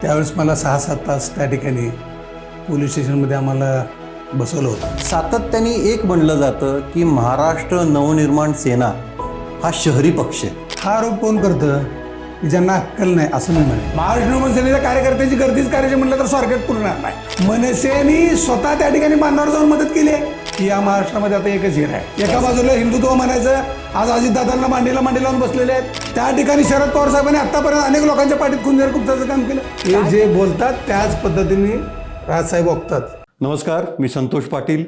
त्यावेळेस मला 6-7 तास त्या ठिकाणी पोलीस स्टेशनमध्ये आम्हाला बसवलं होतं. सातत्याने एक म्हणलं जातं की महाराष्ट्र नवनिर्माण सेना हा शहरी पक्ष आहे. हा आरोप कोण करतं की ज्यांना अक्कल नाही असं मी म्हणेन. महाराष्ट्र नवनिर्माण सेनेच्या कार्यकर्त्यांची गर्दीच करायची म्हणलं तर स्वारगेट पुरणार नाही. मनसेनी स्वतः त्या ठिकाणी बांधावर जाऊन मदत केली आहे की या महाराष्ट्रामध्ये आता एकच हिरा आहे. एका बाजूला हिंदुत्व म्हणायचं, आज अजितदादांना मांडीला लावून बसलेले आहेत. त्या ठिकाणी शरद पवार साहेबांनी आतापर्यंत अनेक लोकांच्या पाठीत खुंजर कुपसाचं काम केलं. हे जे बोलतात त्याच पद्धतीने राजसाहेब वागतात. नमस्कार, मी संतोष पाटील.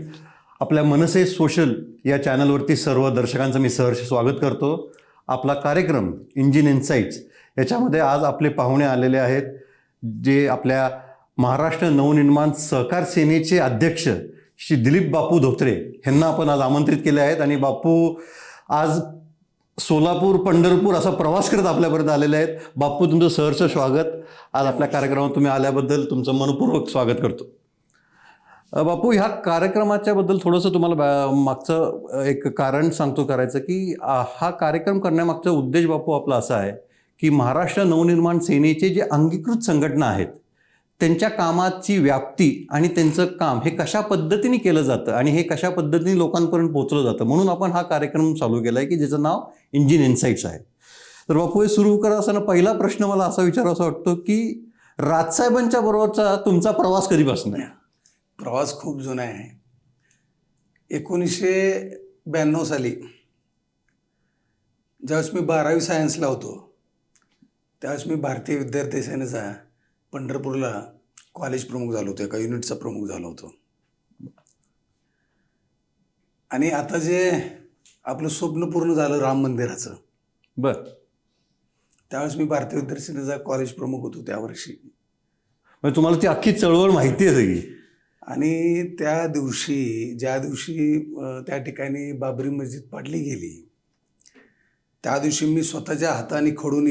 आपल्या मनसे सोशल या चॅनलवरती सर्व दर्शकांचं मी सहर्ष स्वागत करतो. आपला कार्यक्रम इंजिन इन्साइट्स याच्यामध्ये आज आपले पाहुणे आलेले आहेत, जे आपल्या महाराष्ट्र नवनिर्माण सहकार सेनेचे अध्यक्ष श्री दिलीप बापू धोत्रे यांना आपण आज आमंत्रित केले आहेत. आणि बापू आज सोलापूर पंढरपूर असा प्रवास करत आपल्यापर्यंत आलेले आहेत. बापू, तुमचं सहर्ष स्वागत. आज आपल्या कार्यक्रमात तुम्ही आल्याबद्दल तुमचं मनपूर्वक स्वागत करतो. बापू, ह्या कार्यक्रमाच्या बद्दल थोडंसं तुम्हाला मागचं एक कारण सांगतो करायचं की हा कार्यक्रम करण्यामागचा उद्देश बापू आपला असा आहे की महाराष्ट्र नवनिर्माण सेनेचे जे अंगीकृत संघटना आहेत त्यांच्या कामाची व्याप्ती आणि त्यांचं काम हे कशा पद्धतीने केलं जातं आणि हे कशा पद्धतीने लोकांपर्यंत पोहोचलं जातं, म्हणून आपण हा कार्यक्रम चालू केला आहे की ज्याचं नाव इंजिन इन्साइट्स आहे. तर बापू, हे सुरू करत असताना पहिला प्रश्न मला असा विचारावा वाटतो की राजसाहेबांच्या बरोबरचा तुमचा प्रवास कधीपासून आहे? प्रवास खूप जुना आहे. 1992 साली ज्यावेळेस मी 12वी सायन्सला होतो त्यावेळेस मी भारतीय विद्यार्थी सेनेचा पंढरपूरला कॉलेज प्रमुख झालो होतो, एका युनिटचा प्रमुख झालो होतो. आणि आता जे आपलं स्वप्न पूर्ण झालं राम मंदिराचं, बरं, त्यावेळेस मी भारतीय विद्यार्थी सेनेचा कॉलेज प्रमुख होतो त्या वर्षी. म्हणजे तुम्हाला ती अख्खी चळवळ माहिती आहे सगळी. आणि त्या दिवशी ज्या दिवशी त्या ठिकाणी बाबरी मस्जिद पाडली गेली त्या दिवशी मी स्वतःच्या हाताने खडून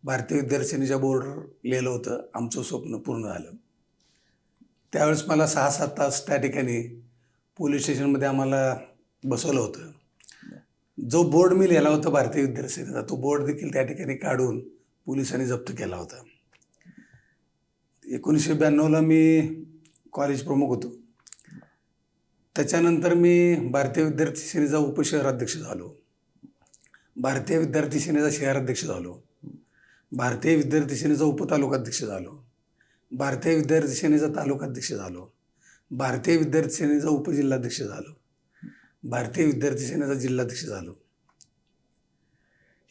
भारतीय विद्यार्थी सेनेच्या बोर्डवर लिहिलं होतं, आमचं स्वप्न पूर्ण झालं. त्यावेळेस मला 6-7 तास त्या ठिकाणी पोलीस स्टेशनमध्ये आम्हाला बसवलं होतं. जो बोर्ड मी लिहिला होता भारतीय विद्यार्थी सेनेचा, तो बोर्ड देखील त्या ठिकाणी काढून पोलिसांनी जप्त केला होता. 1992ला मी कॉलेज प्रमुख होतो. त्याच्यानंतर मी भारतीय विद्यार्थी सेनेचा उपशहराध्यक्ष झालो, भारतीय विद्यार्थी सेनेचा शहराध्यक्ष झालो, भारतीय विद्यार्थी सेनेचा उपतालुकाध्यक्ष झालो, भारतीय विद्यार्थी सेनेचा तालुकाध्यक्ष झालो, भारतीय विद्यार्थी सेनेचा उपजिल्हाध्यक्ष झालो, भारतीय विद्यार्थी सेनेचा जिल्हाध्यक्ष झालो.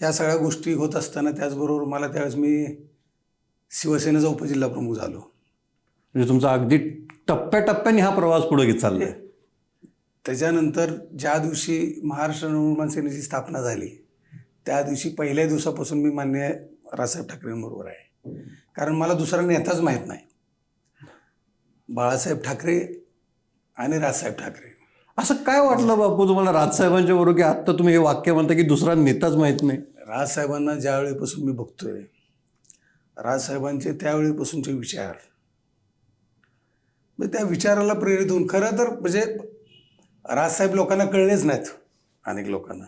या सगळ्या गोष्टी होत असताना त्याचबरोबर मला त्यावेळेस मी शिवसेनेचा उपजिल्हा प्रमुख झालो. म्हणजे तुमचा अगदी टप्प्याटप्प्याने हा प्रवास पुढे घेत चाललाय. त्याच्यानंतर ज्या दिवशी महाराष्ट्र नवनिर्माण सेनेची स्थापना झाली त्या दिवशी पहिल्या दिवसापासून मी माननीय राजसाहेब ठाकरेंबरोबर आहे. कारण मला दुसरा नेताच माहीत नाही. बाळासाहेब ठाकरे आणि राजसाहेब ठाकरे. असं काय वाटलं बापू तुम्हाला राजसाहेबांच्या बरोबर की आत्ता तुम्ही हे वाक्य म्हणता की दुसरा नेताच माहीत नाही? राजसाहेबांना ज्यावेळेपासून मी बघतोय, राजसाहेबांचे त्यावेळेपासूनचे विचार, त्या विचाराला प्रेरित होऊन खरं तर म्हणजे राजसाहेब लोकांना कळलेच नाहीत. अनेक लोकांना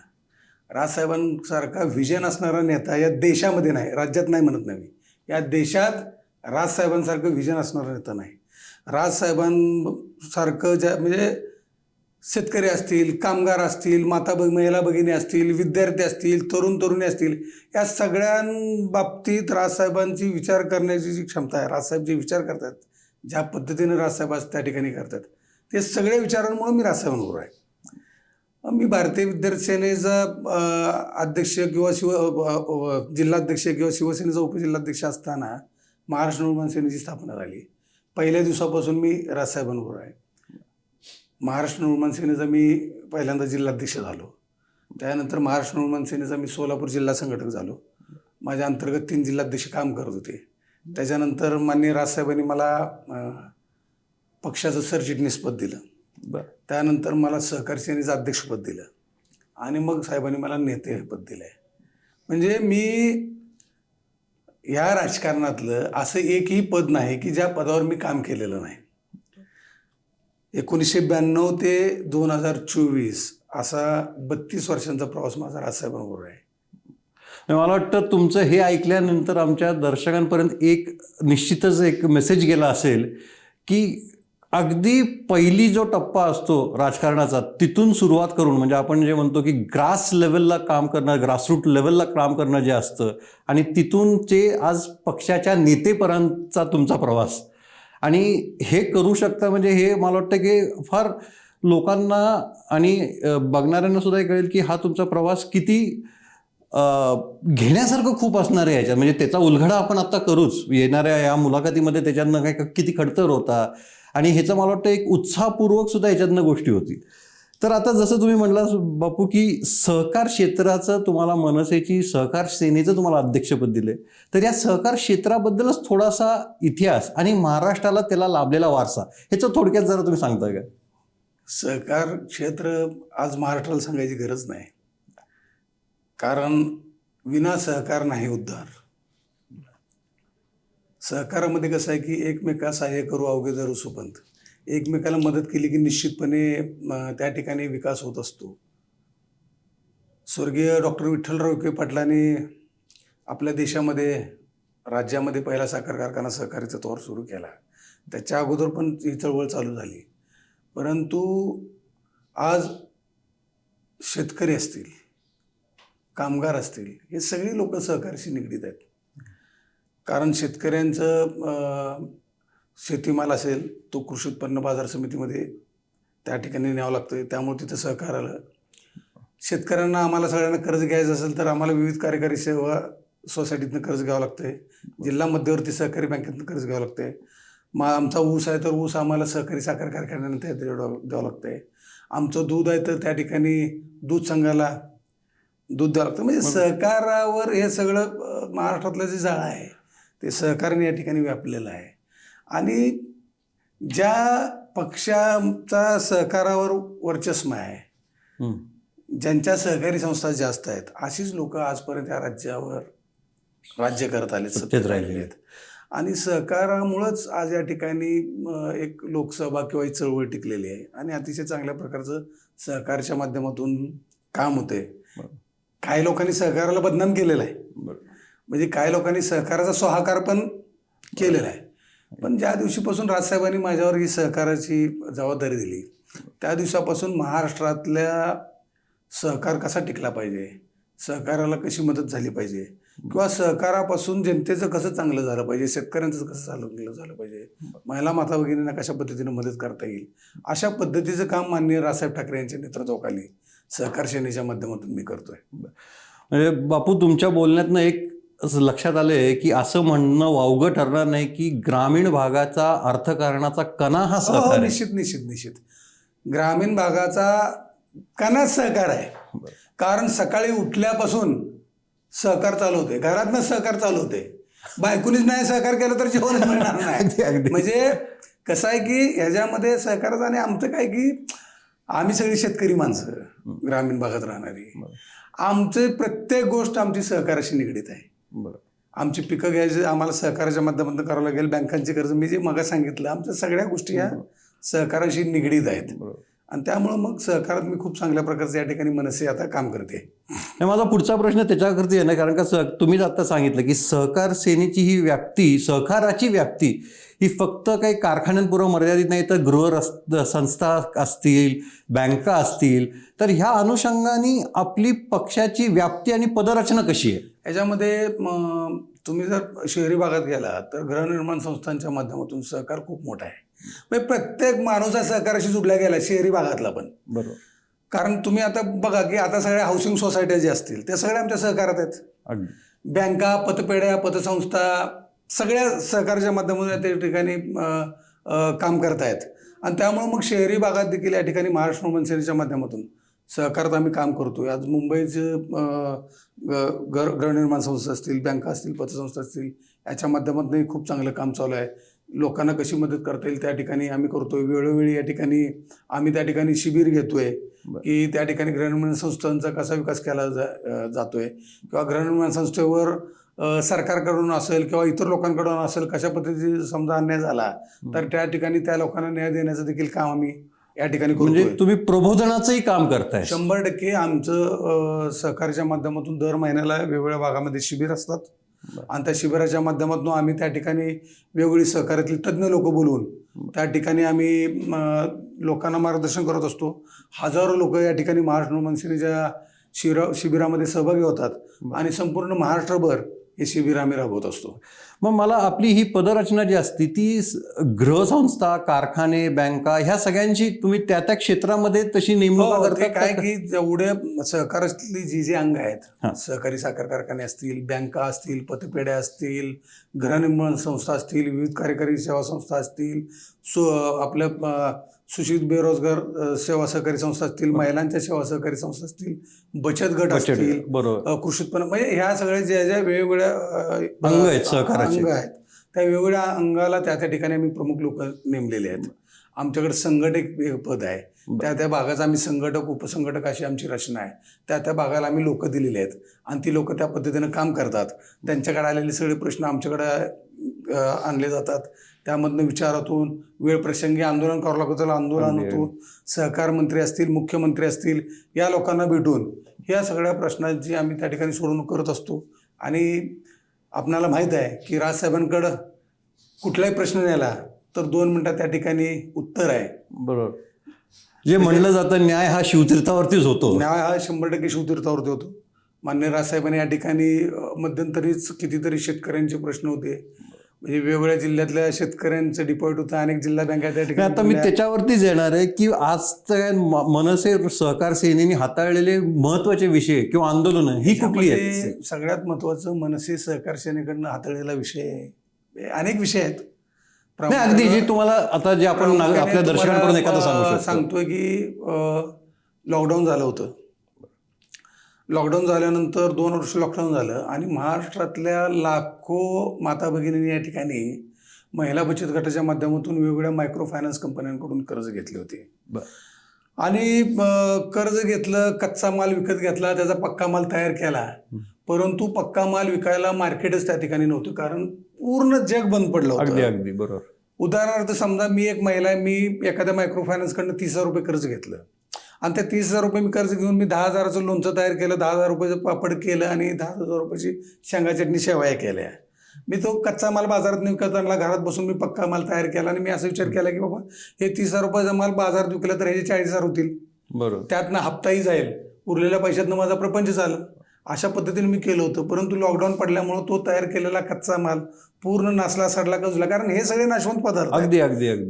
राजसाहेबांसारखा व्हिजन असणारा नेता या देशामध्ये नाही, राज्यात नाही म्हणत नाही मी, या देशात राजसाहेबांसारखं व्हिजन असणारा नेता नाही. राजसाहेबांसारखं म्हणजे शेतकरी असतील, कामगार असतील, महिला भगिनी असतील, विद्यार्थी असतील, तरुणी असतील, या सगळ्यांबाबतीत राजसाहेबांची विचार करण्याची जी क्षमता आहे, राजसाहेब जे विचार करतात, ज्या पद्धतीने राजसाहेब आज त्या ठिकाणी करतात, ते सगळ्या विचारांमुळे मी राजसाहेबांबरोबर आहे. मी भारतीय विद्यार्थी सेनेचा अध्यक्ष किंवा जिल्हाध्यक्ष किंवा शिवसेनेचा उपजिल्हाध्यक्ष असताना महाराष्ट्र नवनिर्माण सेनेची स्थापना झाली. पहिल्या दिवसापासून मी राजसाहेबांबरोबर आहे. महाराष्ट्र नवनिर्माण सेनेचा मी पहिल्यांदा जिल्हाध्यक्ष झालो. त्यानंतर महाराष्ट्र नवनिर्माण सेनेचा मी सोलापूर जिल्हा संघटक झालो. माझ्या अंतर्गत 3 जिल्हाध्यक्ष काम करत होते. त्याच्यानंतर माननीय राजसाहेबांनी मला पक्षाचं सरचिटणीसपद दिलं. त्यानंतर मला सहकारी सेनेचं अध्यक्षपद दिलं आणि मग साहेबांनी मला नेते हे पद दिलं आहे. म्हणजे मी या राजकारणातलं असं एकही पद नाही की ज्या पदावर मी काम केलेलं नाही. 1992 ते 2024 असा 32 वर्षांचा प्रवास माझा राजसाहेबांबरोबर आहे. मला वाटतं तुमचं हे ऐकल्यानंतर आमच्या दर्शकांपर्यंत एक निश्चितच एक मेसेज गेला असेल की अगदी पहिली जो टप्पा असतो राजकारणाचा तिथून सुरुवात करून, म्हणजे आपण जे म्हणतो की ग्रास लेवलला काम करणं, ग्रासरूट लेवलला काम करणं जे असतं, आणि तिथून ते आज पक्षाच्या नेतेपर्यंतचा तुमचा प्रवास, आणि हे करू शकता म्हणजे हे मला वाटतं की फार लोकांना आणि बघणाऱ्यांना सुद्धा हे कळेल की हा तुमचा प्रवास किती घेण्यासारखं खूप असणार आहे याच्यात. म्हणजे त्याचा उलगडा आपण आता करूच येणाऱ्या या मुलाखतीमध्ये, त्याच्यातनं काय किती खडतर होता आणि ह्याचं मला वाटतं एक उत्साहपूर्वक सुद्धा याच्यातनं गोष्टी होती. तर आता जसं तुम्ही म्हटलं बापू की सहकार क्षेत्राचं तुम्हाला मनसेची सहकार सेनेचं तुम्हाला अध्यक्षपद दिले, तर या सहकार क्षेत्राबद्दलच थोडासा इतिहास आणि महाराष्ट्राला त्याला लाभलेला वारसा ह्याचं थोडक्यात जरा तुम्ही सांगताय का? सहकार क्षेत्र आज महाराष्ट्राला सांगायची गरज नाही, कारण विना सहकार नाही उद्धार. सहकारामध्ये कसं आहे की एकमेका सहाय्य करू अवघे जरू सुपंथ. एकमेकाला मदत केली की निश्चितपणे त्या ठिकाणी विकास होत असतो. स्वर्गीय डॉक्टर विठ्ठलराव विखे पाटलांनी आपल्या देशामध्ये राज्यामध्ये पहिला साखर कारखाना सहकारीचा तोर सुरू केला. त्याच्या अगोदर पण ही चळवळ चालू झाली. परंतु आज शेतकरी असतील, कामगार असतील, हे सगळी लोक सहकार्याशी निगडीत आहेत. कारण शेतकऱ्यांचं शेतीमाल असेल तो कृषी उत्पन्न बाजार समितीमध्ये त्या ठिकाणी न्यावं लागतं, त्यामुळे तिथं सहकार आलं. शेतकऱ्यांना आम्हाला सगळ्यांना कर्ज घ्यायचं असेल तर आम्हाला विविध कार्यकारी सेवा सोसायटीतनं कर्ज घ्यावं लागतं आहे, जिल्हा मध्यवर्ती सहकारी बँकेतनं कर्ज घ्यावं लागतं आहे. मग आमचा ऊस आहे तर ऊस आम्हाला सहकारी साखर कारखान्यानं त्या द्यावं लागतं आहे. आमचं दूध आहे तर त्या ठिकाणी दूध संघाला दूध द्यावं लागतं. म्हणजे सहकारावर हे सगळं महाराष्ट्रातलं जे जाळं आहे ते सहकाराने या ठिकाणी व्यापलेलं आहे. आणि ज्या पक्षाचा सहकारावर वर्चस्व आहे, ज्यांच्या सहकारी संस्था जास्त आहेत, अशीच लोक आजपर्यंत या राज्यावर राज्य करत आले, सत्तेत राहिलेले आहेत. आणि सहकारामुळंच आज या ठिकाणी एक लोकसभा किंवा एक चळवळ टिकलेली आहे आणि अतिशय चांगल्या प्रकारचं सहकारच्या माध्यमातून काम होते. काही लोकांनी सहकाराला बदनाम केलेलं आहे, म्हणजे काही लोकांनी सहकाराचा स्वाहाकार पण केलेला आहे. पण ज्या दिवशीपासून राजसाहेबांनी माझ्यावर ही सहकाराची जबाबदारी दिली त्या दिवसापासून महाराष्ट्रातल्या सहकार कसा टिकला पाहिजे, सहकाराला कशी मदत झाली पाहिजे, किंवा सहकारापासून जनतेचं कसं चांगलं झालं पाहिजे, शेतकऱ्यांचं कसं चांगलं झालं पाहिजे, महिला माता भगिनींना कशा पद्धतीने मदत करता येईल, अशा पद्धतीचं काम माननीय राजसाहेब ठाकरे यांच्या नेतृत्वाखाली सहकार सेनेच्या माध्यमातून मी करतोय. म्हणजे बापू तुमच्या बोलण्यातनं एक असं लक्षात आलंय की असं म्हणणं वावगं ठरणार नाही की ग्रामीण भागाचा अर्थकारणाचा कणा हा सहकार आहे. निश्चित निश्चित निश्चित ग्रामीण भागाचा कणाच सहकार आहे. कारण सकाळी उठल्यापासून सहकार चालू होते, घरातनं सहकार चालू होते. बायकोनीच नाही सहकार केलं तर जेवण मिळणार नाही. म्हणजे कसं आहे की ह्याच्यामध्ये सहकाराचं, आणि आमचं काय की आम्ही सगळी शेतकरी माणसं ग्रामीण भागात राहणारी, आमचे प्रत्येक गोष्ट आमची सहकाराशी निगडीत आहे. आमची पिकं घ्यायची आम्हाला सहकाराच्या माध्यमातून करावं लागेल. बँकांची कर्ज मी जे मग सांगितलं, आमच्या सगळ्या गोष्टी ह्या सहकाराशी निगडीत आहेत. आणि त्यामुळं मग सहकारात मी खूप चांगल्या प्रकारचं या ठिकाणी मनसे आता काम करते. माझा पुढचा प्रश्न त्याच्याकरती आहे ना, कारण का तुम्हीच आता सांगितलं की सहकार सेनेची ही व्याप्ती, सहकाराची व्याप्ती ही फक्त काही कारखान्यांपुरं मर्यादित नाही, तर गृह संस्था असतील, बँका असतील, तर ह्या अनुषंगाने आपली पक्षाची व्याप्ती आणि पदरचना कशी आहे? याच्यामध्ये तुम्ही जर शहरी भागात गेला तर गृहनिर्माण संस्थांच्या माध्यमातून सहकार खूप मोठा आहे. म्हणजे प्रत्येक माणूस सहकाराशी जुडला गेला, शहरी भागातला पण. बरोबर. कारण तुम्ही आता बघा की आता सगळ्या हाऊसिंग सोसायट्या ज्या असतील त्या सगळ्या आमच्या सहकारात आहेत. बँका, पतपेढ्या, पतसंस्था सगळ्या सहकाराच्या माध्यमातून त्या ठिकाणी काम करतायत. आणि त्यामुळे मग शहरी भागात देखील या ठिकाणी महाराष्ट्र मनसेच्या माध्यमातून सहकारात आम्ही काम करतोय. आज मुंबईचे गृहनिर्माण संस्था असतील, बँका असतील, पतसंस्था असतील, याच्या माध्यमातूनही खूप चांगलं काम चालू आहे. लोकांना कशी मदत करता येईल त्या ठिकाणी आम्ही करतोय. वेळोवेळी या ठिकाणी आम्ही त्या ठिकाणी शिबिर घेतोय की त्या ठिकाणी गृहनिर्माण संस्थांचा कसा विकास केला जातोय, किंवा गृहनिर्माण संस्थेवर सरकारकडून असेल किंवा इतर लोकांकडून असेल कशा पद्धतीने समजा अन्याय झाला तर त्या ठिकाणी त्या लोकांना न्याय देण्याचं देखील काम आम्ही या ठिकाणी म्हणजे करतोय. तुम्ही प्रबोधनाचंही काम करताय. 100% आमचं सहकार्याच्या माध्यमातून दर महिन्याला वेगवेगळ्या भागामध्ये शिबिर असतात आणि त्या शिबिराच्या माध्यमातून आम्ही त्या ठिकाणी वेगवेगळी सहकार्यातली तज्ज्ञ लोक बोलवून त्या ठिकाणी आम्ही लोकांना मार्गदर्शन करत असतो. हजारो लोक या ठिकाणी महाराष्ट्र नवमान सेनेच्या शिबिरामध्ये सहभागी होतात आणि संपूर्ण महाराष्ट्रभर हे शिबिर आम्ही राबवत असतो. मग मला आपली ही पदरचना जी असते ती गृहसंस्था, कारखाने, बँका ह्या सगळ्यांची तुम्ही त्या त्या क्षेत्रामध्ये तशी नेमणूक ते करतात काय का? की जेवढे सहकारातली जी अंग हा. आहेत, सहकारी साखर कारखाने असतील, बँका असतील, पतपेढ्या असतील, गृहनिर्माण संस्था असतील, विविध कार्यकारी सेवा संस्था असतील, आपल्या सुशिक्षित बेरोजगार सेवा सहकारी संस्था असतील, महिलांच्या सेवा सहकारी संस्था असतील, बचत गट असतील, बरोबर, कृषी उत्पन्न, म्हणजे ह्या सगळ्या ज्या वेगवेगळ्या अंग आहेत सहकाराचे. अंग आहेत त्या वेगवेगळ्या अंगाला त्या त्या ठिकाणी आम्ही प्रमुख लोक नेमलेले आहेत. आमच्याकडे संघटक एक पद आहे, त्या भागाचा आम्ही संघटक उपसंघटक अशी आमची रचना आहे. त्या भागाला आम्ही लोक दिलेली आहेत आणि ती लोक त्या पद्धतीनं काम करतात. त्यांच्याकडे आलेले सगळे प्रश्न आमच्याकडे आणले जातात. त्यामधनं विचारातून वेळ प्रसंगी आंदोलन करावं लागतं त्याला आंदोलनातून सहकार मंत्री असतील, मुख्यमंत्री असतील, या लोकांना भेटून या सगळ्या प्रश्नांची आम्ही त्या ठिकाणी सोडवणूक करत असतो. आणि आपणाला माहीत आहे की राजसाहेबांकडं कुठलाही प्रश्न नेला तर 2 मिनिटात त्या ठिकाणी उत्तर आहे. बरोबर. जे म्हणलं जातं न्याय हा शिवतीर्थावरतीच होतो. न्याय हा 100% शिवतीर्थावरती होतो. माननीय राजसाहेबांनी या ठिकाणी मध्यंतरीच कितीतरी शेतकऱ्यांचे प्रश्न होते, म्हणजे वेगवेगळ्या जिल्ह्यातल्या शेतकऱ्यांचं डिपॉझिट होतं, अनेक जिल्हा बँका त्या ठिकाणी. आता मी त्याच्यावरतीच येणार आहे की आज मनसे सहकार सेनेने हाताळलेले महत्वाचे विषय किंवा आंदोलनं ही कुठली आहेत? सगळ्यात महत्वाचं मनसे सहकार सेनेकडनं हाताळलेला विषय अनेक विषय आहेत. नाही, अगदी जे तुम्हाला आता जे आपण आपल्या दर्शकांकडून एखादं सांगू शकतो. सांगतोय की लॉकडाऊन झालं होतं. लॉकडाऊन झाल्यानंतर 2 वर्ष लॉकडाऊन झालं आणि महाराष्ट्रातल्या लाखो माता भगिनींनी या ठिकाणी महिला बचत गटाच्या माध्यमातून वेगवेगळ्या मायक्रो फायनान्स कंपन्यांकडून कर्ज घेतले होते. आणि कर्ज घेतलं, कच्चा माल विकत घेतला, त्याचा पक्का माल तयार केला, परंतु पक्का माल विकायला मार्केटच त्या ठिकाणी नव्हतं, कारण पूर्ण जग बंद पडलं होतं. अगदी बरोबर. उदाहरणार्थ समजा मी एक महिला आहे, मी एखाद्या मायक्रो फायनान्सकडनं 30,000 रुपये कर्ज घेतलं आणि त्या 30,000 रुपये मी कर्ज घेऊन मी 10,000चं लोणचं तयार केलं, 10,000 रुपयाचं पापड केलं आणि 10,000 रुपयाची शेंगा चटणी शेवया केल्या. मी तो कच्चा माल बाजारात विकत आणला, घरात बसून मी पक्का माल तयार केला आणि मी असा विचार केला की बाबा हे 30,000 रुपयाचा माल बाजारात विकला तर ह्याचे 40,000 होतील, बरोबर, त्यातनं हप्ताही जाईल, उरलेल्या पैशातनं माझा प्रपंच चालेल. अशा पद्धतीने मी केलं होतं. परंतु लॉकडाऊन पडल्यामुळे तो तयार केलेला कच्चा माल पूर्ण नासला, सडला, कजला, कारण हे सगळे नाशवंत पदार्थ अगदी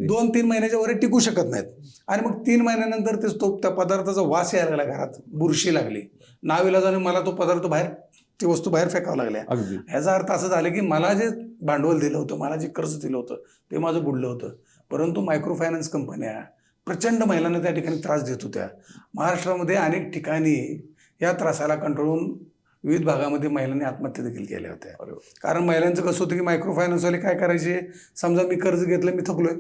2-3 महिन्याच्या वर टिकू शकत नाहीत. आणि मग 3 महिन्यानंतर त्या पदार्थाचा वास यायला लागला, घरात बुरशी लागली, नाविलाजाने मला तो पदार्थ बाहेर, ती वस्तू बाहेर फेकावं लागल्या. ह्याचा अर्थ असं झालं की मला जे भांडवल दिलं होतं, मला जे कर्ज दिलं होतं ते माझं बुडलं होतं. परंतु मायक्रो फायनान्स कंपन्या प्रचंड महिलांना त्या ठिकाणी त्रास देत होत्या. महाराष्ट्रामध्ये अनेक ठिकाणी या त्रासाला कंटाळून विविध भागामध्ये महिलांनी आत्महत्या देखील केल्या होत्या. कारण महिलांचं कसं होतं की मायक्रो फायनान्सवाले काय करायचे, समजा मी कर्ज घेतलं, मी थकलोय,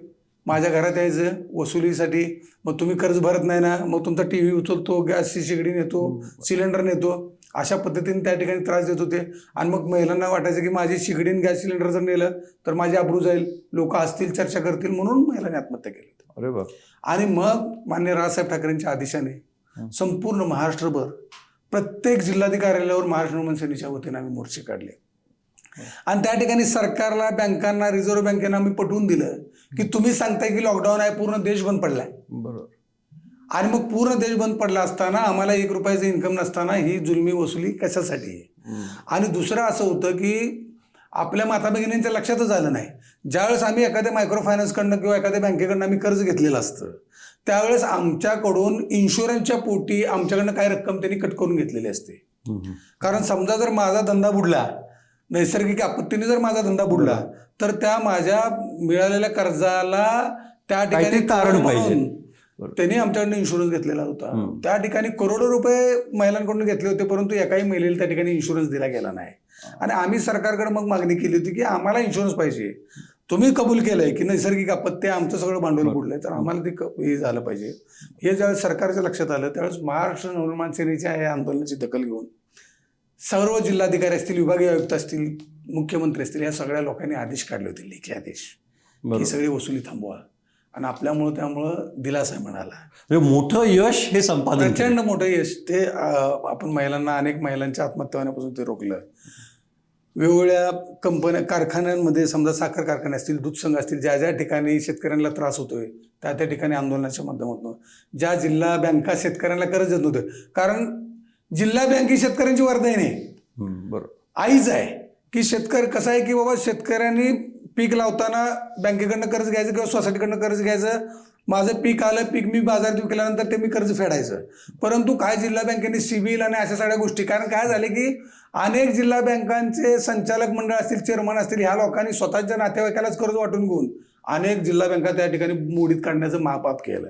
माझ्या घरात यायचं वसुलीसाठी, मग तुम्ही कर्ज भरत नाही ना, मग तुमचा TV उचलतो, गॅसची शेगडी नेतो, सिलेंडर नेतो, अशा पद्धतीने त्या ठिकाणी त्रास देत होते. आणि मग महिलांना वाटायचं की माझी शेगडी आणि गॅस सिलेंडर जर नेलं तर माझी आबरू जाईल, लोक असतील, चर्चा करतील, म्हणून महिलांनी आत्महत्या केली. अरे बाप. आणि मग माननीय राजसाहेब ठाकरेंच्या आदेशाने संपूर्ण महाराष्ट्रभर प्रत्येक जिल्हाधिकाऱ्यालयावर महाराष्ट्र नवमान सेनेच्या वतीने आम्ही मोर्चे काढले आणि त्या ठिकाणी सरकारला, बँकांना, रिझर्व्ह बँकेनं आम्ही पटवून दिलं की तुम्ही सांगताय की लॉकडाऊन आहे, पूर्ण देश बंद पडलाय. बरोबर. आणि मग पूर्ण देश बंद पडला असताना आम्हाला 1 रुपयाचं इन्कम नसताना ही जुलमी वसुली कशासाठी? आणि दुसरं असं होतं की आपल्या माता भगिनींच्या लक्षातच आलं नाही, ज्यावेळेस आम्ही एखाद्या मायक्रो फायनान्सकडनं किंवा एखाद्या बँकेकडनं आम्ही कर्ज घेतलेलं असतं त्यावेळेस आमच्याकडून इन्शुरन्सच्या पोटी आमच्याकडनं काही रक्कम त्यांनी कट करून घेतलेली असते. कारण समजा जर माझा धंदा बुडला, नैसर्गिक आपत्तीने जर माझा धंदा बुडला तर त्या माझ्या मिळालेल्या कर्जाला त्या ठिकाणी कारण पाहिजे. त्यांनी आमच्याकडनं इन्शुरन्स घेतलेला होता. त्या ठिकाणी करोडो रुपये महिलांकडून घेतले होते, परंतु एकाही महिलेला त्या ठिकाणी इन्शुरन्स दिला गेला नाही. आणि आम्ही सरकारकडे मग मागणी केली होती की आम्हाला इन्शुरन्स पाहिजे. तुम्ही कबूल केलंय की नैसर्गिक आपत्ती आमचं सगळं भांडवल बुडलंय, तर आम्हाला ते हे झालं पाहिजे. हे ज्यावेळेस सरकारच्या लक्षात आलं त्यावेळेस महाराष्ट्र नवनिर्माण सेनेच्या या आंदोलनाची दखल घेऊन सर्व जिल्हाधिकारी असतील, विभागीय आयुक्त असतील, मुख्यमंत्री असतील, या सगळ्या लोकांनी आदेश काढले होते, लेखी आदेश, ही सगळी वसुली थांबवा. आणि आपल्यामुळं त्यामुळं दिलासा मिळाला. म्हणजे मोठं यश हे संपादन केलं. प्रचंड मोठं यश ते आपण महिलांना, अनेक महिलांच्या आत्महत्या होण्यापासून ते रोखलं. वेगवेगळ्या कंपन्या, कारखान्यांमध्ये, समजा साखर कारखाने असतील, दूध संघ असतील, ज्या ज्या ठिकाणी शेतकऱ्यांना त्रास होतोय त्या त्या ठिकाणी आंदोलनाच्या माध्यमातून, ज्या जिल्हा बँका शेतकऱ्यांना कर्ज देत नव्हतं, कारण जिल्हा बँक ही शेतकऱ्यांची वर्धाई नाही, बरोबर, आईच आहे. की शेतकरी कसं आहे की बाबा शेतकऱ्यांनी पीक लावताना बँकेकडनं कर्ज घ्यायचं किंवा सोसायटीकडनं कर्ज घ्यायचं, माझं पीक आलं, पीक मी बाजारात विकल्यानंतर ते मी कर्ज फेडायचं. परंतु काय जिल्हा बँकेने सिबिल आणि अशा सगळ्या गोष्टी, कारण काय झाले की अनेक जिल्हा बँकांचे संचालक मंडळ असतील, चेअरमन असतील, ह्या लोकांनी स्वतःच्या नातेवाईकालाच कर्ज वाटून घेऊन अनेक जिल्हा बँका त्या ठिकाणी मोडीत काढण्याचं महापाप केलं.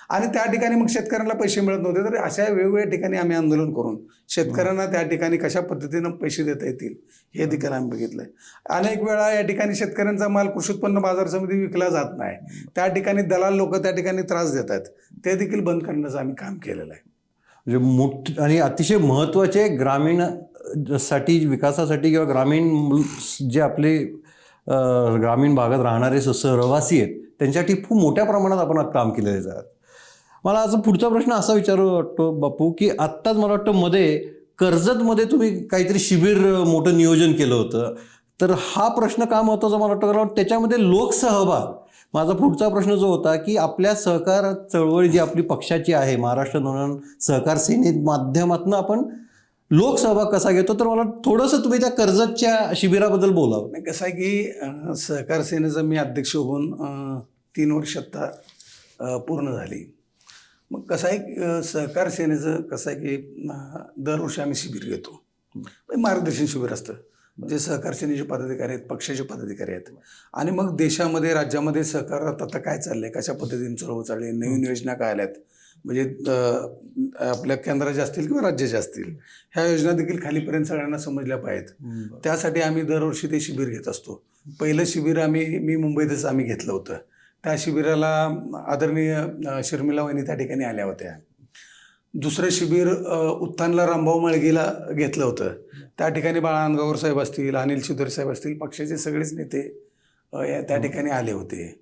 आणि त्या ठिकाणी मग शेतकऱ्यांना पैसे मिळत नव्हते. तर अशा वेगवेगळ्या ठिकाणी आम्ही आंदोलन करून शेतकऱ्यांना त्या ठिकाणी कशा पद्धतीनं पैसे देता येतील हे देखील आम्ही बघितलंय. अनेक वेळा या ठिकाणी शेतकऱ्यांचा माल कृषी उत्पन्न बाजार समिती विकला जात नाही, त्या ठिकाणी दलाल लोक त्या ठिकाणी त्रास देत आहेत, ते देखील बंद करण्याचं आम्ही काम केलेलं आहे. म्हणजे मोठ आणि अतिशय महत्त्वाचे ग्रामीण साठी, विकासासाठी किंवा ग्रामीण जे आपले ग्रामीण भागात राहणारे रहिवासी आहेत त्यांच्यासाठी खूप मोठ्या प्रमाणात आपण आज काम केलेलं आहे. मला आज पुढचा प्रश्न असा विचारू वाटतो बापू, की आत्ताच मला वाटतं मध्ये कर्जतमध्ये तुम्ही काहीतरी शिबिर मोठं नियोजन केलं होतं, तर हा प्रश्न का महत्त्वाचा मला वाटतं, कारण त्याच्यामध्ये लोकसहभाग. माझा पुढचा प्रश्न जो होता की आपल्या सहकार चळवळी जी आपली पक्षाची आहे, महाराष्ट्र नवनिर्माण सहकार सेने माध्यमातून आपण लोकसहभाग कसा घेतो, तर मला थोडंसं तुम्ही त्या कर्जतच्या शिबिराबद्दल बोलावं. कसं आहे की सहकार सेनेचा मी अध्यक्ष होऊन 3 वर्ष आता पूर्ण झाली. मग कसं आहे सहकार सेनेचं कसं आहे की दरवर्षी आम्ही शिबिर घेतो, मार्गदर्शन शिबिर असतं, जे सहकार सेनेचे पदाधिकारी आहेत, पक्षाचे पदाधिकारी आहेत, आणि मग देशामध्ये, राज्यामध्ये सहकारात आता काय चाललंय, कशा पद्धतीने चळवळ चालली, नवीन योजना काय आल्यात, म्हणजे आपल्या केंद्राच्या असतील किंवा राज्याच्या असतील, ह्या योजना देखील खालीपर्यंत सगळ्यांना समजल्या पाहिजेत. त्यासाठी आम्ही दरवर्षी ते शिबिर घेत असतो. पहिलं शिबिर मी मुंबईतच आम्ही घेतलं होतं. त्या शिबिराला आदरणीय शर्मिला वहिनी त्या ठिकाणी आल्या होत्या. दुसरं शिबिर उत्थानला रामभाऊ मळगीला घेतलं होतं. त्या ठिकाणी बाळा अंगावर साहेब असतील, अनिल शिदोरे साहेब असतील, पक्षाचे सगळेच नेते त्या ठिकाणी आले होते.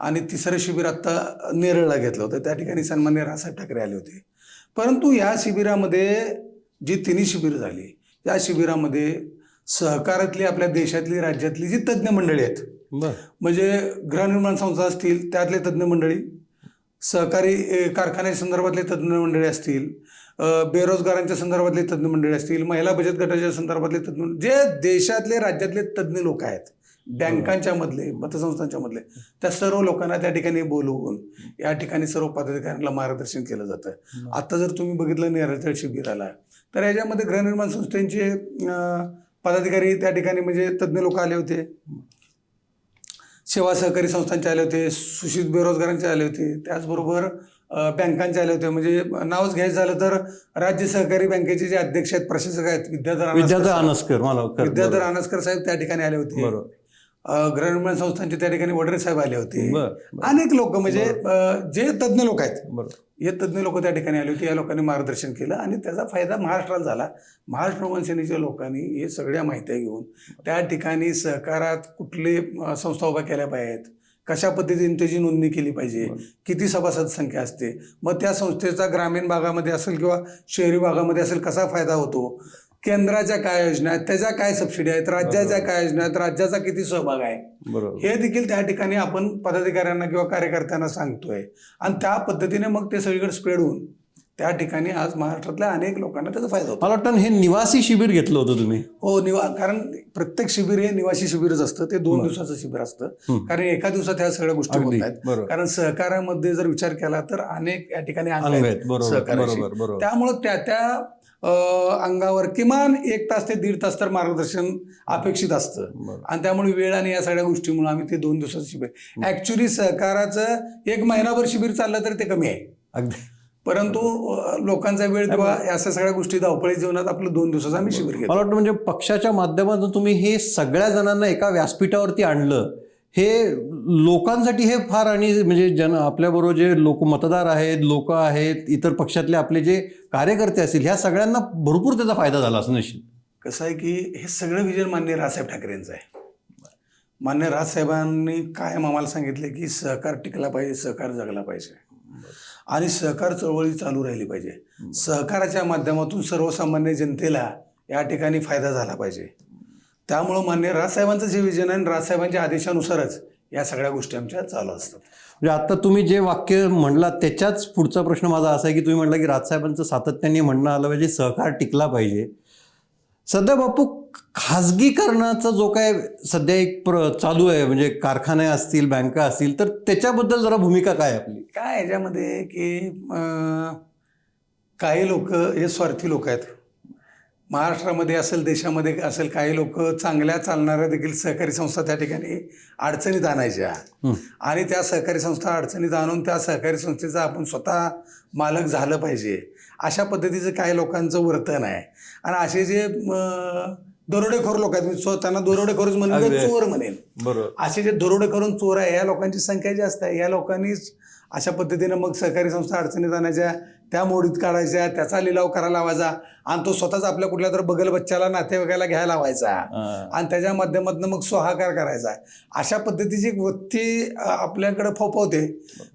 आणि तिसरं शिबिर आत्ता नेरळला घेतलं होतं, त्या ठिकाणी सन्माननीय रावसाहेब ठाकरे आले होते. परंतु या शिबिरामध्ये जी तिन्ही शिबिरं झाली, या शिबिरामध्ये सहकारातली, आपल्या देशातली, राज्यातली जी तज्ज्ञ मंडळी आहेत, म्हणजे गृहनिर्माण संस्था असतील त्यातले तज्ज्ञ मंडळी, सहकारी कारखान्याच्या संदर्भातले तज्ज्ञ मंडळी असतील, बेरोजगारांच्या संदर्भातले तज्ज्ञ मंडळी असतील, महिला बचत गटाच्या संदर्भातले तज्ज्ञ, जे देशातले, राज्यातले तज्ज्ञ लोक आहेत, बँकांच्या मधले, पतसंस्थांच्या मधले, त्या सर्व लोकांना त्या ठिकाणी बोलवून या ठिकाणी सर्व पदाधिकाऱ्यांना मार्गदर्शन केलं जातं. आता जर तुम्ही बघितलं नेरळच्या शिबिराला, तर याच्यामध्ये गृहनिर्माण संस्थेचे पदाधिकारी त्या ठिकाणी म्हणजे तज्ज्ञ लोक आले होते, सेवा सहकारी संस्थांचे आले होते, सूचित बेरोजगारांचे आले होते, त्याचबरोबर बँकांचे आले होते. म्हणजे नावच घ्यायचं झालं तर राज्य सहकारी बँकेचे जे अध्यक्ष आहेत, प्रशासक आहेत, विद्याधर अनस्कर साहेब त्या ठिकाणी आले होते. गृहनिर्माण संस्थांचे त्या ठिकाणी वडरे साहेब आले होते. अनेक लोक, म्हणजे जे तज्ज्ञ लोक आहेत, हे तज्ज्ञ लोक त्या ठिकाणी आले होते. या लोकांनी मार्गदर्शन केलं आणि त्याचा फायदा महाराष्ट्राला झाला. महाराष्ट्र नवनिर्माण सेनेच्या लोकांनी हे सगळ्या माहित्या घेऊन त्या ठिकाणी सहकारात कुठले संस्था उभ्या केल्या पाहिजेत, कशा पद्धतीने त्याची नोंदणी केली पाहिजे, किती सभासद संख्या असते, मग त्या संस्थेचा ग्रामीण भागामध्ये असेल किंवा शहरी भागामध्ये असेल कसा फायदा होतो, केंद्राच्या काय योजना आहेत, त्याच्या काय सबसिडी आहेत, राज्याच्या काय योजना आहेत, राज्याचा किती सहभाग आहे, हे देखील त्या ठिकाणी आपण पदाधिकाऱ्यांना किंवा कार्यकर्त्यांना सांगतोय. आणि त्या पद्धतीने मग ते सगळीकडे स्प्रेड होऊन त्या ठिकाणी आज महाराष्ट्रातल्या अनेक लोकांना त्याचा फायदा होतो. मला वाटतं हे निवासी शिबिर घेतलं होतं तुम्ही? हो, कारण प्रत्येक शिबिर हे निवासी शिबिरच असतं. ते 2 दिवसाचं शिबिर असतं, कारण एका दिवसात ह्या सगळ्या गोष्टी होत नाहीत. कारण सहकारामध्ये जर विचार केला तर अनेक या ठिकाणी अंग आहेत सहकाराची, त्यामुळं त्या अंगावर किमान 1 तास ते 1.5 तास तर मार्गदर्शन अपेक्षित असतं. आणि त्यामुळे वेळ आणि या सगळ्या गोष्टीमुळे आम्ही ते 2 दिवसाचं शिबिर, ऍक्च्युली सहकाराचं 1 महिनाभर शिबिर चाललं तर ते कमी आहे अगदी, परंतु लोकांचा वेळ किंवा अशा सगळ्या गोष्टी धावपळी जीवनात आपलं 2 दिवसाचं आम्ही शिबिर घेतो. मला वाटतं म्हणजे पक्षाच्या माध्यमातून तुम्ही हे सगळ्या जणांना एका व्यासपीठावरती आणलं, हे लोकांसाठी हे फार, आणि म्हणजे आपल्याबरोबर जे लोक मतदार आहेत, लोक आहेत, इतर पक्षातले आपले जे कार्यकर्ते असतील, ह्या सगळ्यांना भरपूर त्याचा फायदा झाला असं नशीब. कसं आहे की हे सगळं विजन माननीय रावसाहेब ठाकरे यांचं आहे. मान्य राजसाहेबांनी कायम आम्हाला सांगितले की सहकार टिकला पाहिजे, सहकार जगला पाहिजे आणि सहकार चळवळी चालू राहिली पाहिजे. सहकाराच्या माध्यमातून सर्वसामान्य जनतेला या ठिकाणी फायदा झाला पाहिजे. त्यामुळं मान्य राजसाहेबांचं जे विजन आहे आणि राजसाहेबांच्या आदेशानुसारच या सगळ्या गोष्टी आमच्या चालू असतात. म्हणजे आता तुम्ही जे वाक्य म्हणला त्याच्याच पुढचा प्रश्न माझा असा आहे की तुम्ही म्हटलं की राजसाहेबांचं सातत्याने म्हणणं आलं पाहिजे सहकार टिकला पाहिजे. सध्या बापू खाजगीकरणाचा जो काय सध्या एक चालू आहे म्हणजे कारखाने असतील, बँका असतील, तर त्याच्याबद्दल जरा भूमिका काय आपली? काय याच्यामध्ये की काही लोक हे स्वार्थी लोक आहेत. महाराष्ट्रामध्ये असेल, देशामध्ये असेल, काही लोक चांगल्या चालणाऱ्या देखील सहकारी संस्था त्या ठिकाणी अडचणीत आणायच्या आणि त्या सहकारी संस्था अडचणीत आणून त्या सहकारी संस्थेचा आपण स्वतः मालक झालं पाहिजे अशा पद्धतीचं काही लोकांचं वर्तन आहे. आणि असे जे दरोडेखोर लोक आहेत, मी त्यांना दरोडेखोरच म्हणेन, चोर म्हणेन, बरोबर, असे जे दरोडेखोरून चोर आहे या लोकांची संख्या जास्त आहे. या लोकांनीच अशा पद्धतीनं मग सहकारी संस्था अडचणीत आणायच्या, त्या मोडीत काढायच्या, त्याचा लिलाव करायला लावायचा आणि तो स्वतःच आपल्या कुठल्या तर बगल बच्च्याला, नातेवाईकाला घ्यायला लावायचा आणि त्याच्या माध्यमातून मग स्वाहाकार करायचा. अशा पद्धतीची एक वृत्ती आपल्याकडे फोफवते.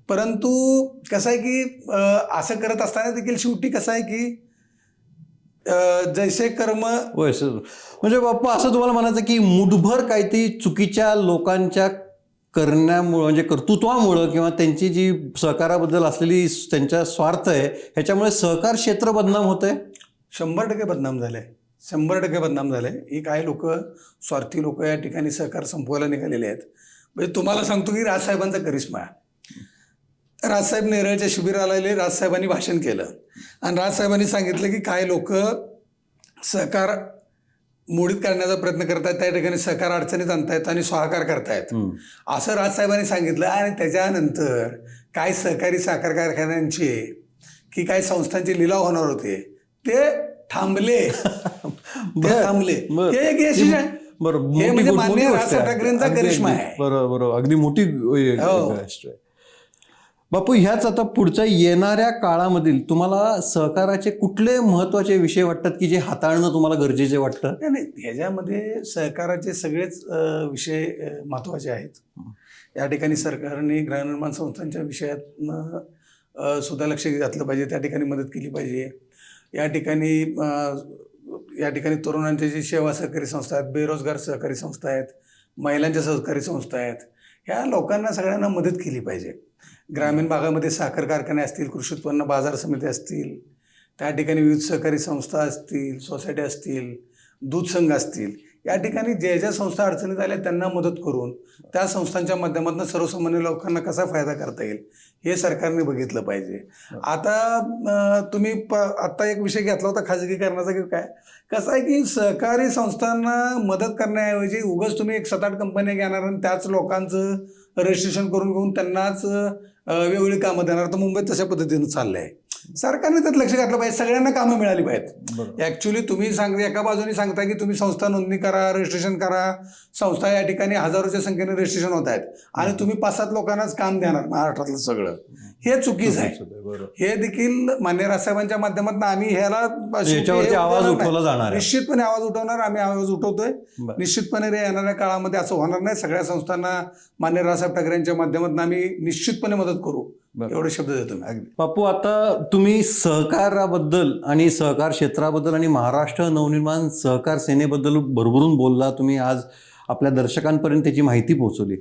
परंतु कसं आहे की असं करत असताना देखील शेवटी कसं आहे की जैसे कर्म म्हणजे बाप्पा असं तुम्हाला म्हणायचं की मुठभर काहीतरी चुकीच्या लोकांच्या करण्यामुळं म्हणजे कर्तृत्वामुळं किंवा त्यांची जी सहकाराबद्दल असलेली त्यांच्या स्वार्थ आहे ह्याच्यामुळे सहकार क्षेत्र बदनाम होत आहे. 100% बदनाम झालंय, 100% बदनाम झालंय. ही काही लोक, स्वार्थी लोक या ठिकाणी सहकार संपवायला निघालेले आहेत. म्हणजे तुम्हाला सांगतो की राजसाहेबांचा करिश्मा, राजसाहेब नेरळच्या शिबिराला आले, राजसाहेबांनी भाषण केलं आणि राजसाहेबांनी सांगितलं की काही लोक सहकार मोडीत काढण्याचा प्रयत्न करतायत, त्या ठिकाणी सहकार अडचणीत आणतायत आणि स्वाहाकार करतायत असं राजसाहेबांनी सांगितलं. आणि त्याच्यानंतर काही सहकारी साखर कारखान्यांचे की काही संस्थांचे लिलाव होणार होते ते थांबले. हे एक यश आहे. बरोबर, हे म्हणजे माननीय राजसाहेब ठाकरेंचा करिश्मा आहे. बरोबर, अगदी मोठी गोष्ट आहे. बापू, ह्याच आता पुढच्या येणाऱ्या काळामधील तुम्हाला सहकाराचे कुठले महत्वाचे विषय वाटतात की जे हाताळणं तुम्हाला गरजेचे वाटतं? नाही, ह्याच्यामध्ये सहकाराचे सगळेच विषय महत्त्वाचे आहेत. या ठिकाणी सरकारने गृहनिर्माण संस्थांच्या विषयात सुद्धा लक्ष घातलं पाहिजे, त्या ठिकाणी मदत केली पाहिजे. या ठिकाणी तरुणांच्या जी सेवा सहकारी संस्था आहेत, बेरोजगार सहकारी संस्था आहेत, महिलांच्या सहकारी संस्था आहेत, ह्या लोकांना सगळ्यांना मदत केली पाहिजे. ग्रामीण भागामध्ये साखर कारखाने असतील, कृषी उत्पन्न बाजार समिती असतील, त्या ठिकाणी विविध सहकारी संस्था असतील, सोसायटी असतील, दूध संघ असतील, या ठिकाणी ज्या ज्या संस्था अडचणीत आल्या त्यांना मदत करून त्या संस्थांच्या माध्यमातून सर्वसामान्य लोकांना कसा फायदा करता येईल हे सरकारने बघितलं पाहिजे. आता तुम्ही आत्ता एक विषय घेतला होता खाजगीकरणाचा, की काय कसं आहे की सहकारी संस्थांना मदत करण्याऐवजी उगाच तुम्ही एक 7-8 कंपन्या घेणार आणि त्याच लोकांचं रजिस्ट्रेशन करून घेऊन त्यांनाच वेगवेगळी कामं देणार, तर मुंबईत तशा पद्धतीनं चाललं आहे. सरकारने त्यात लक्ष घातलं पाहिजे, सगळ्यांना कामं मिळाली पाहिजेत. ॲक्च्युली तुम्ही एका बाजूने सांगता की तुम्ही संस्था नोंदणी करा, रजिस्ट्रेशन करा, संस्था या ठिकाणी हजारोच्या संख्येने रजिस्ट्रेशन होत आहेत आणि तुम्ही 5-7 लोकांनाच काम देणार महाराष्ट्रातलं सगळं, हे चुकीचं आहे. हे देखील मान्य राजसाहेबांच्या माध्यमातून आम्ही ह्याला आवाज उठवला जाणार, निश्चितपणे आवाज उठवणार, आम्ही आवाज उठवतोय. निश्चितपणे येणाऱ्या काळामध्ये असं होणार नाही. सगळ्या संस्थांना मान्य राजसाहेब ठाकरेंच्या माध्यमातून आम्ही निश्चितपणे मदत करू, एवढे शब्द देतो मी. बापू, आता तुम्ही सहकाराबद्दल आणि सहकार क्षेत्राबद्दल आणि महाराष्ट्र नवनिर्माण सहकार सेनेबद्दल भरभरून बोलला. तुम्ही आज आपल्या दर्शकांपर्यंत त्याची माहिती पोहोचवली.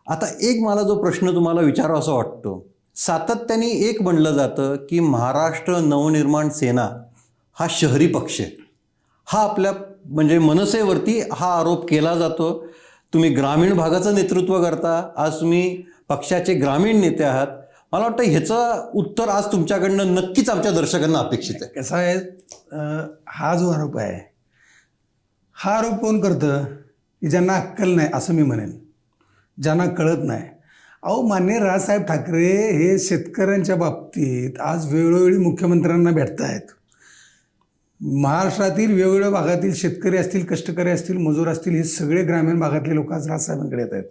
आता एक मला जो प्रश्न तुम्हाला विचारावा असं वाटतो, सातत्याने एक म्हणलं जातं की महाराष्ट्र नवनिर्माण सेना हा शहरी पक्ष आहे. हा आपल्या म्हणजे मनसेवरती हा आरोप केला जातो. तुम्ही ग्रामीण भागाचं नेतृत्व करता, आज तुम्ही पक्षाचे ग्रामीण नेते आहात. मला वाटतं ह्याचं उत्तर आज तुमच्याकडनं नक्कीच आमच्या दर्शकांना अपेक्षित आहे. कसं आहे, हा जो आरोप आहे, हा आरोप कोण करतं की ज्यांना अक्कल नाही, असं मी म्हणेन, ज्यांना कळत नाही. अहो, मान्य राजसाहेब ठाकरे हे शेतकऱ्यांच्या बाबतीत आज वेळोवेळी मुख्यमंत्र्यांना भेटत आहेत. महाराष्ट्रातील वेगवेगळ्या भागातील शेतकरी असतील, कष्टकरी असतील, मजूर असतील, हे सगळे ग्रामीण भागातले लोक आज राजसाहेबांकडे येत आहेत.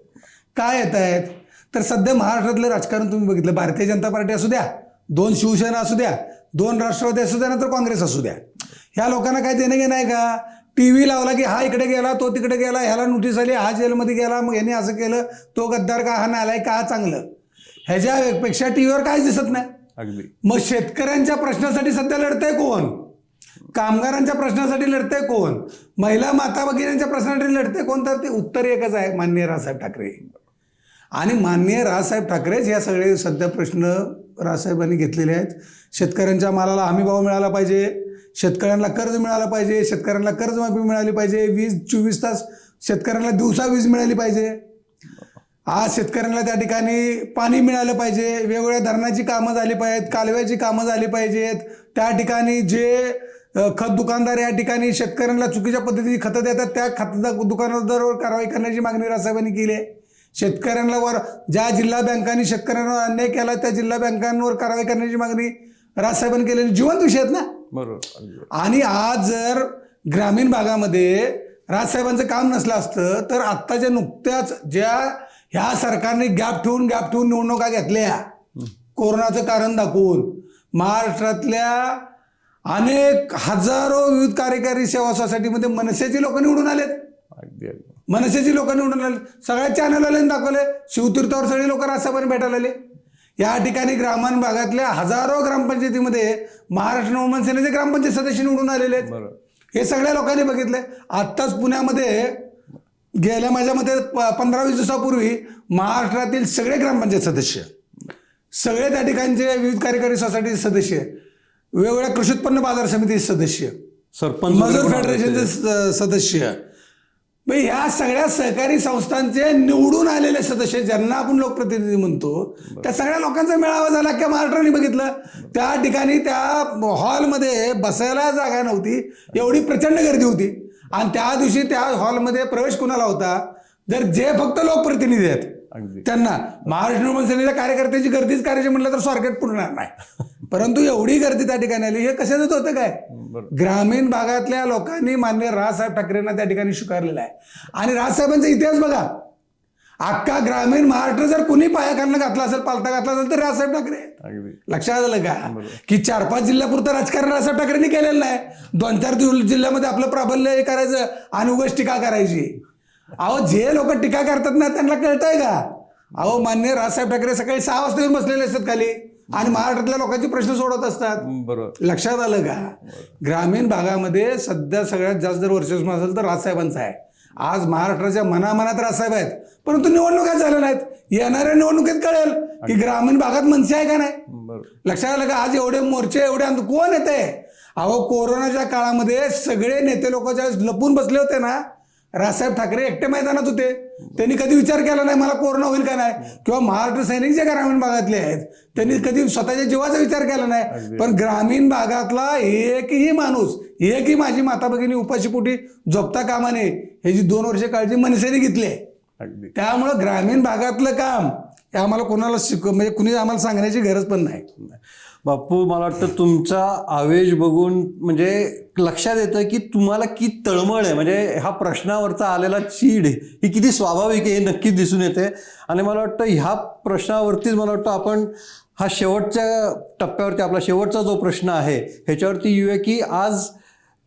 काय येत आहेत तर सध्या महाराष्ट्रातलं राजकारण तुम्ही बघितलं, भारतीय जनता पार्टी असू द्या, 2 शिवसेना असू द्या, 2 राष्ट्रवादी असू द्या, नंतर काँग्रेस असू द्या, ह्या लोकांना काय देणं घेणं आहे का? टीव्ही लावला की हा इकडे गेला, तो तिकडे गेला, ह्याला नोटीस आली, हा जेलमध्ये गेला, मग याने असं केलं, तो गद्दार का, हा नालाय का, हा चांगलं. ह्याच्यापेक्षा टीव्हीवर काहीच दिसत नाही. अगदी. मग शेतकऱ्यांच्या प्रश्नासाठी सध्या लढतंय कोण? कामगारांच्या प्रश्नासाठी लढतंय कोण? महिला माता भगिनींच्या प्रश्नासाठी लढतंय कोण? तर ते उत्तर एकच आहे, माननीय राजसाहेब ठाकरे. आणि माननीय राजसाहेब ठाकरेच या सगळे सध्या प्रश्न राजसाहेबांनी घेतलेले आहेत. शेतकऱ्यांच्या मालाला हमीभाव मिळाला पाहिजे, शेतकऱ्यांना कर्ज मिळालं पाहिजे, शेतकऱ्यांना कर्जमाफी मिळाली पाहिजे, वीज 24 तास शेतकऱ्यांना दिवसा वीज मिळाली पाहिजे, आज शेतकऱ्यांना त्या ठिकाणी पाणी मिळालं पाहिजे, वेगवेगळ्या धरणाची कामं झाली पाहिजेत, कालव्याची कामं झाली पाहिजेत. त्या ठिकाणी जे खत दुकानदार या ठिकाणी शेतकऱ्यांना चुकीच्या पद्धतीची खतं देतात, त्या खत दुकानदारावर कारवाई करण्याची मागणी राजसाहेबांनी केली आहे. शेतकऱ्यांना ज्या जिल्हा बँकांनी शेतकऱ्यांवर अन्याय केला त्या जिल्हा बँकांवर कारवाई करण्याची मागणी राजसाहेबांनी केलेली जिवंत विषय आहेत ना. बरोबर. आणि आज जर ग्रामीण भागामध्ये राजसाहेबांचं काम नसलं असतं तर आत्ताच्या नुकत्याच ज्या ह्या सरकारने गॅप ठेवून निवडणुका घेतल्या कोरोनाचं कारण दाखवून, महाराष्ट्रातल्या अनेक हजारो विविध कार्यकारी सेवा सोसायटीमध्ये मनसेची लोक निवडून आलेत. अगदी अगदी. मनसेची लोक निवडून आले, सगळ्या चॅनलला दाखवले, शिवतीर्थावर सगळे लोक राजसाहेबांनी भेटायला आले. या ठिकाणी ग्रामीण भागातल्या हजारो ग्रामपंचायतीमध्ये महाराष्ट्र नवमन सेनेचे ग्रामपंचायत सदस्य निवडून आलेले आहेत. हे सगळ्या लोकांनी बघितलंय. आत्ताच पुण्यामध्ये गेल्या माझ्या मते 15-20 दिवसापूर्वी महाराष्ट्रातील सगळे ग्रामपंचायत सदस्य, सगळे त्या ठिकाणचे विविध कार्यकारी सोसायटीचे सदस्य, वेगवेगळ्या कृषी उत्पन्न बाजार समितीचे सदस्य, सरपंच, मजूर फेडरेशनचे सदस्य, ह्या सगळ्या सहकारी संस्थांचे निवडून आलेले सदस्य ज्यांना आपण लोकप्रतिनिधी म्हणतो, त्या सगळ्या लोकांचा मेळावा झाला की महाराष्ट्राने बघितलं. त्या ठिकाणी त्या हॉलमध्ये बसायला जागा नव्हती, एवढी प्रचंड गर्दी होती. आणि त्या दिवशी त्या हॉलमध्ये प्रवेश कुणाला होता? जर जे फक्त लोकप्रतिनिधी आहेत त्यांना. महाराष्ट्र नवमन सेनेच्या कार्यकर्त्याची गर्दीच करायची म्हटलं तर स्वारगेट पुरणार नाही. परंतु एवढी गर्दी त्या ठिकाणी आली, हे कशाचं होतं काय? ग्रामीण भागातल्या लोकांनी माननीय राजसाहेब ठाकरेंना त्या ठिकाणी स्वीकारलेला आहे. आणि राजसाहेबांचा इतिहास बघा, अख्खा ग्रामीण महाराष्ट्र जर कुणी पायाखालनं घातला असेल, पालथा घातला असेल तर राजसाहेब ठाकरे. लक्षात आलं का? की 4-5 जिल्ह्यापुरतं राजकारण राजसाहेब ठाकरेंनी केलेलं नाही. 2-4 जिल्ह्यामध्ये आपलं प्राबल्य हे करायचं आणि उगाच टीका करायची. अहो, जे लोक टीका करतात ना त्यांना कळतंय का? अहो, मान्य राजसाहेब ठाकरे सकाळी 6 वाजता येऊन बसलेले असतात खाली आणि महाराष्ट्रातल्या लोकांचे प्रश्न सोडवत असतात. बरोबर. लक्षात आलं का? ग्रामीण भागामध्ये सध्या सगळ्यात जास्त जर वर्चस्व असेल तर राजसाहेबांचं आहे. आज महाराष्ट्राच्या मनामनात राजसाहेब आहेत, परंतु निवडणुकाच झाल्या नाहीत. येणाऱ्या निवडणुकीत कळेल की ग्रामीण भागात मनसे आहे का नाही. लक्षात आलं का? आज एवढे मोर्चे, एवढे कोण येते? अहो, कोरोनाच्या काळामध्ये सगळे नेते लोक ज्यावेळेस लपून बसले होते ना, राजसाहेब ठाकरे एकटे मैदानात होते. त्यांनी कधी विचार केला नाही मला कोरोना होईल का नाही, किंवा महाराष्ट्र सैनिक जे ग्रामीण भागातले आहेत त्यांनी कधी स्वतःच्या जीवाचा विचार केला नाही. पण ग्रामीण भागातला एकही माणूस, एकही माझी माता भगिनी उपाशीपोटी झोपता कामा नये ह्याची 2 वर्ष काळजी मनसेने घेतली. त्यामुळं ग्रामीण भागातलं काम हे आम्हाला कोणाला म्हणजे कुणी आम्हाला सांगण्याची गरज पण नाही. बापू, मला वाटतं तुमचा आवेश बघून म्हणजे लक्षात येतं की तुम्हाला किती तळमळ आहे. म्हणजे हा प्रश्नावरचा आलेला चीड ही किती स्वाभाविक आहे हे नक्कीच दिसून येते. आणि मला वाटतं ह्या प्रश्नावरतीच मला वाटतं आपण हा शेवटच्या टप्प्यावरती आपला शेवटचा जो प्रश्न आहे ह्याच्यावरती येऊया की आज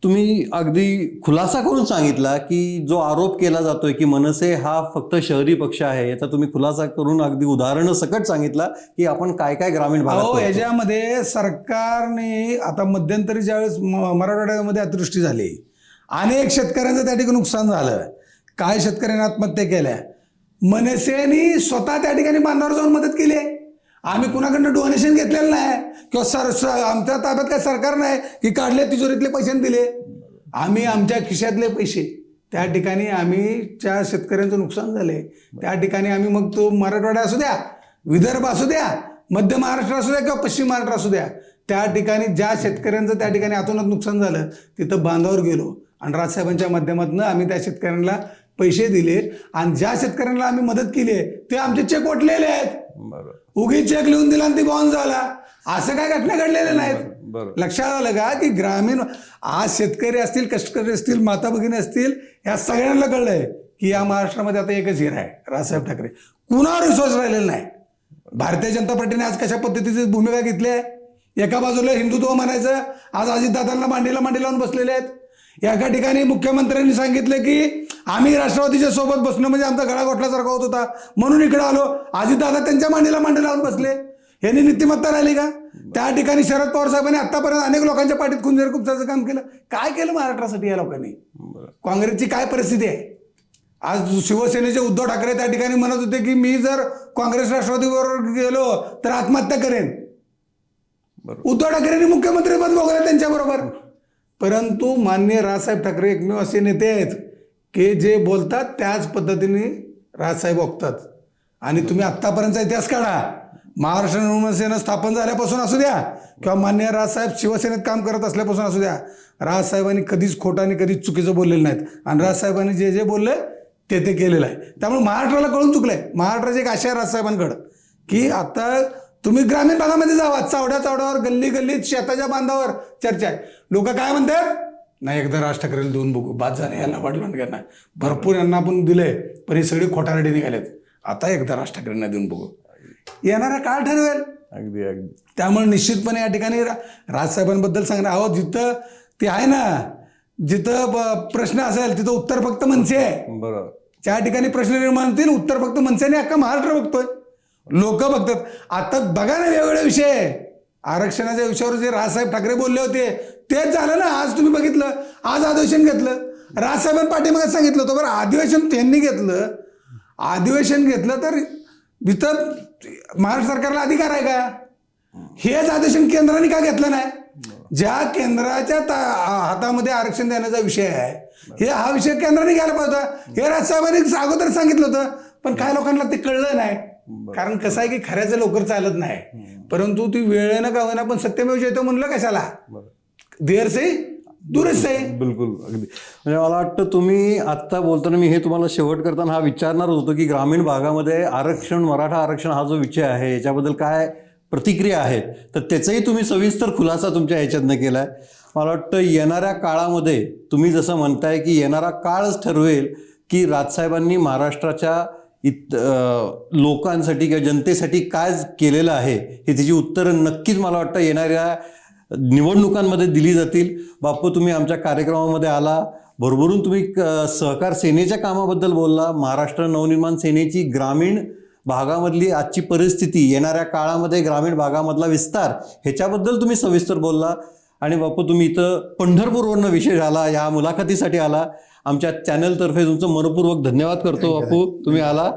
तुम्ही अगदी खुलासा करून सांगितला की जो आरोप केला जातोय की मनसे हा फक्त शहरी पक्ष आहे, याचा तुम्ही खुलासा करून अगदी उदाहरणं सकट सांगितला की आपण काय काय ग्रामीण भागात. याच्यामध्ये सरकारने आता मध्यंतरी ज्यावेळेस मराठवाड्यामध्ये अतिवृष्टी झाली, अनेक शेतकऱ्यांचं त्या ठिकाणी नुकसान झालं, काय शेतकऱ्यांनी आत्महत्या केल्या, मनसेने स्वतः त्या ठिकाणी बांधावर जाऊन मदत केली आहे. आम्ही कुणाकडनं डोनेशन घेतलेलं नाही किंवा आमच्या ताब्यात काय सरकार नाही की काढले तिजोरीतले पैसे दिले. आम्ही आमच्या खिशातले पैसे त्या ठिकाणी आम्ही ज्या शेतकऱ्यांचं नुकसान झाले त्या ठिकाणी आम्ही, मग तो मराठवाडा असू द्या, विदर्भ असू द्या, मध्य महाराष्ट्र असू द्या किंवा पश्चिम महाराष्ट्र असू द्या, त्या ठिकाणी ज्या शेतकऱ्यांचं त्या ठिकाणी अतोनात नुकसान झालं तिथं बांधावर गेलो आणि राजसाहेबांच्या माध्यमातून आम्ही त्या शेतकऱ्यांना पैसे दिले. आणि ज्या शेतकऱ्यांना आम्ही मदत केली आहे ते आमचे चेक ओटलेले आहेत. उगीच चेक लिहून दिला आणि ते बाउन्स झाला, असं काय घटना घडलेल्या नाहीत. लक्षात आलं का? की ग्रामीण आज शेतकरी असतील, कष्टकरी असतील, माता भगिनी असतील, या सगळ्यांना कळलंय की या महाराष्ट्रामध्ये आता एकच हिरा आहे, राजसाहेब ठाकरे. कुणावर विश्वास राहिलेला नाही. भारतीय जनता पार्टीने आज कशा पद्धतीची भूमिका घेतली आहे? एका बाजूला हिंदुत्व म्हणायचं, आज अजितदादांना मांडीला लावून बसलेले आहेत. एका ठिकाणी मुख्यमंत्र्यांनी सांगितलं की आम्ही राष्ट्रवादीच्या सोबत बसणं म्हणजे आमचा गळा घोटल्यासारखा होत होता म्हणून इकडे आलो. अजितदादा त्यांच्या मांडी लावून बसले. यांनी नीतिमत्ता राहिली का? त्या ठिकाणी शरद पवार साहेबांनी आतापर्यंत अनेक लोकांच्या पाठीत खुंजर खुपसाचं काम केलं. काय केलं महाराष्ट्रासाठी या लोकांनी? काँग्रेसची काय परिस्थिती आहे आज? शिवसेनेचे उद्धव ठाकरे त्या ठिकाणी म्हणत होते की मी जर काँग्रेस राष्ट्रवादीबरोबर गेलो तर आत्महत्या करेन. उद्धव ठाकरेंनी मुख्यमंत्रीपद भोगलं त्यांच्याबरोबर. परंतु माननीय राजसाहेब ठाकरे एकमेव असे नेते आहेत की जे बोलतात त्याच पद्धतीने राजसाहेब वागतात. आणि तुम्ही आत्तापर्यंतचा इतिहास काढा, महाराष्ट्र नवनिर्माण सेना स्थापन झाल्यापासून असू द्या किंवा माननीय राजसाहेब शिवसेनेत काम करत असल्यापासून असू द्या, राजसाहेबांनी कधीच खोटं आणि कधीच चुकीचं बोललेलं नाहीत. आणि राजसाहेबांनी जे जे बोलले ते केलेलं आहे. त्यामुळे महाराष्ट्राला कळून चुकलंय. महाराष्ट्राची एक आशा आहे राजसाहेबांकडं की आता तुम्ही ग्रामीण भागामध्ये जावा, चौड्यावर गल्ली गल्लीत शेताच्या बांधावर चर्चा आहे. लोक काय म्हणतात? नाही एकदा राज ठाकरेला देऊन बघू, बाद झाले, यांना वाढवून घ्या. भरपूर यांना आपण दिले पण हे सगळे खोटारडे निघालेत. आता एकदा राज ठाकरेंना देऊन बघू. येणारा काळ ठरवेल. अगदी अगदी. त्यामुळे निश्चितपणे या ठिकाणी राजसाहेबांबद्दल सांगणं, अहो जिथं ते आहे ना, जिथं प्रश्न असेल तिथं उत्तर फक्त मनसे आहे. बरोबर. ज्या ठिकाणी प्रश्न निर्माण होतील उत्तर फक्त मनसेने अख्खा महाराष्ट्र बघतोय, लोक बघतात. आता बघा ना वेगवेगळे विषय, आरक्षणाच्या विषयावर जे राजसाहेब ठाकरे बोलले होते तेच झालं ना. आज तुम्ही बघितलं, आज अधिवेशन घेतलं. राजसाहेबांनी पाठीमागे सांगितलं होतं बरं, अधिवेशन त्यांनी घेतलं. अधिवेशन घेतलं तर इथं महाराष्ट्र सरकारला अधिकार आहे का? हेच अधिवेशन केंद्राने का घेतलं नाही? ज्या केंद्राच्या हातामध्ये आरक्षण देण्याचा विषय आहे, हा विषय केंद्राने घ्यायला पाहिजे होता. हे राजसाहेबांनी अगोदर सांगितलं होतं, पण काय लोकांना ते कळलं नाही. कारण कसं आहे की खऱ्याचं लवकर चालत नाही, परंतु ती वेळेनं का होईना पण सत्यमेव जयते म्हणलं कशाला, देर से दुरुस्त आहे. बिलकुल अगदी. म्हणजे मला वाटतं तुम्ही आत्ता बोलताना मी हे तुम्हाला शेवट करताना हा विचारणार होतो की ग्रामीण भागामध्ये आरक्षण, मराठा आरक्षण हा जो विषय आहे याच्याबद्दल काय प्रतिक्रिया आहेत, तर त्याचाही तुम्ही सविस्तर खुलासा तुमच्या ह्याच्यातनं केलाय. मला वाटतं येणाऱ्या काळामध्ये तुम्ही जसं म्हणताय की येणारा काळच ठरवेल की राजसाहेबांनी महाराष्ट्राच्या लोकांसाठी किंवा जनतेसाठी काय केलेलं आहे हे त्याची उत्तरं नक्कीच मला वाटतं येणाऱ्या निवडणुकांमध्ये दिली जातील. बापू, तुम्ही आमच्या कार्यक्रमामध्ये आला, भरभरून तुम्ही सहकार सेनेच्या कामाबद्दल बोलला, महाराष्ट्र नवनिर्माण सेनेची ग्रामीण भागामधली आजची परिस्थिती, येणाऱ्या काळामध्ये ग्रामीण भागामधला विस्तार ह्याच्याबद्दल तुम्ही सविस्तर बोलला. आणि बापू, तुम्ही इथं पंढरपूरवरनं विशेष आला, या मुलाखतीसाठी आला. आमच्या चॅनलतर्फे तुमचं मनपूर्वक धन्यवाद करतो बापू, तुम्ही आला.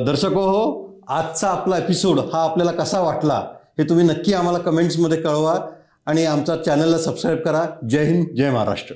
दर्शको हो, आजचा आपला एपिसोड हा आपल्याला कसा वाटला हे तुम्ही नक्की आम्हाला कमेंट्समध्ये कळवा आणि आमच्या चॅनलला सबस्क्राईब करा. जय हिंद, जय महाराष्ट्र.